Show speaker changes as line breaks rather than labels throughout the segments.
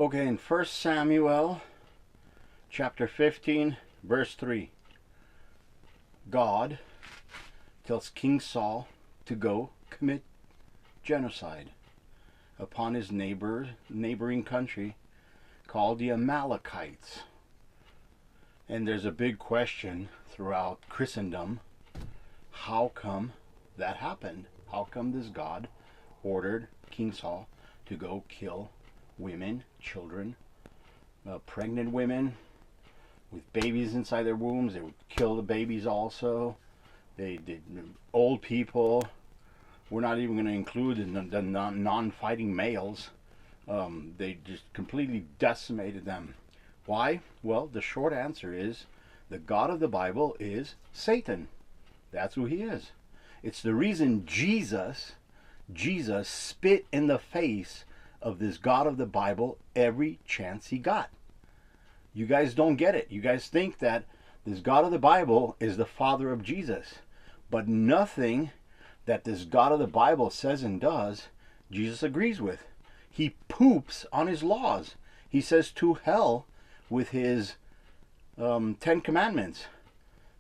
Okay, in 1 Samuel chapter 15, verse 3, God tells King Saul to go commit genocide upon his neighboring country called the Amalekites. And there's a big question throughout Christendom. How come that happened? How come this God ordered King Saul to go kill women, children, pregnant women with babies inside their wombs? They would kill the babies also. They did old people. We're not even going to include the non-fighting males. They just completely decimated them. Why? Well, the short answer is the God of the Bible is Satan. That's who he is. It's the reason Jesus spit in the face of this God of the Bible every chance he got. You guys don't get it. You guys think that this God of the Bible is the father of Jesus. But nothing that this God of the Bible says and does, Jesus agrees with. He poops on his laws. He says to hell with his 10 commandments.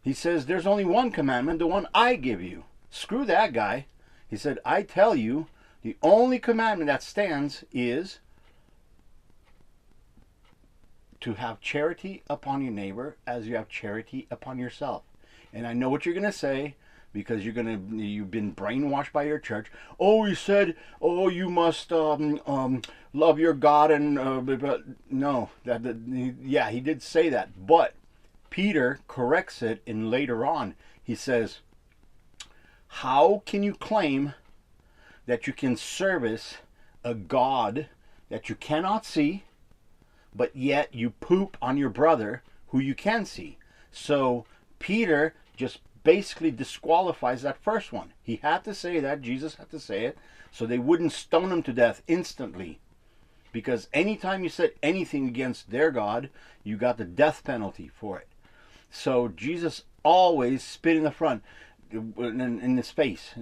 He says there's only one commandment, the one I give you. Screw that guy. He said, I tell you, the only commandment that stands is to have charity upon your neighbor as you have charity upon yourself. And I know what you're going to say, because you've been brainwashed by your church. Oh, he said, oh, you must love your God and no, yeah, he did say that, but Peter corrects it in later on. He says, how can you claim that you can service a God that you cannot see, but yet you poop on your brother who you can see? So Peter just basically disqualifies that first one. He had to say that, Jesus had to say it, so they wouldn't stone him to death instantly. Because anytime you said anything against their God, you got the death penalty for it. So Jesus always spit in the front, in his face.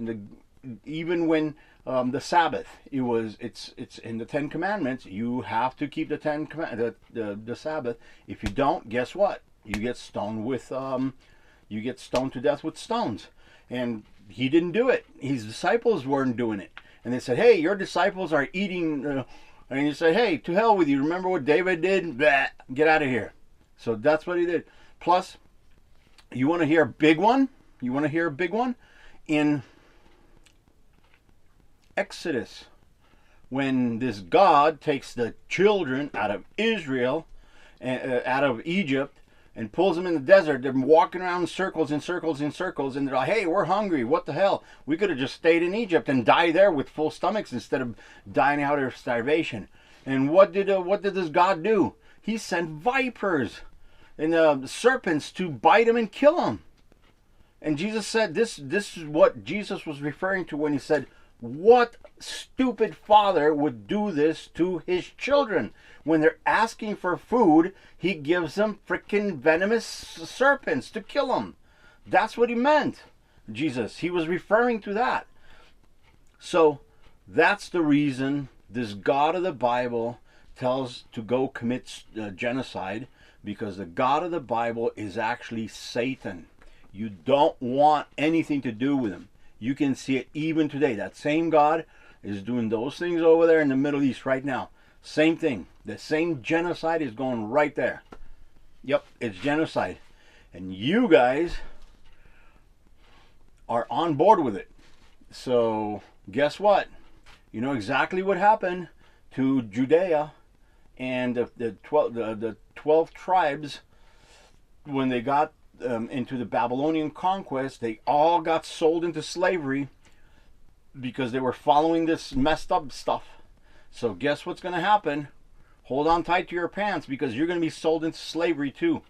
Even when the Sabbath, it's in the 10 Commandments. You have to keep the Sabbath. If you don't, guess what? You get stoned with you get stoned to death with stones. And he didn't do it. His disciples weren't doing it. And they said, hey, your disciples are eating. And he said, hey, to hell with you. Remember what David did? Blah, get out of here. So that's what he did. Plus, you want to hear a big one? You want to hear a big one? In Exodus, when this God takes the children out of Israel, out of Egypt, and pulls them in the desert, they're walking around in circles and circles and circles, and they're like, hey, we're hungry, what the hell? We could have just stayed in Egypt and died there with full stomachs instead of dying out of starvation. And what did this God do? He sent vipers and serpents to bite them and kill them. And Jesus said, this is what Jesus was referring to when he said, what stupid father would do this to his children? When they're asking for food, he gives them freaking venomous serpents to kill them. That's what he meant, Jesus. He was referring to that. So that's the reason this God of the Bible tells to go commit genocide, because the God of the Bible is actually Satan. You don't want anything to do with him. You can see it even today. That same God is doing those things over there in the Middle East right now. Same thing. The same genocide is going right there. Yep, it's genocide. And you guys are on board with it. So guess what? You know exactly what happened to Judea and the 12 tribes when they got into the Babylonian conquest. They all got sold into slavery because they were following this messed up stuff. So guess what's going to happen? Hold on tight to your pants, because you're going to be sold into slavery too.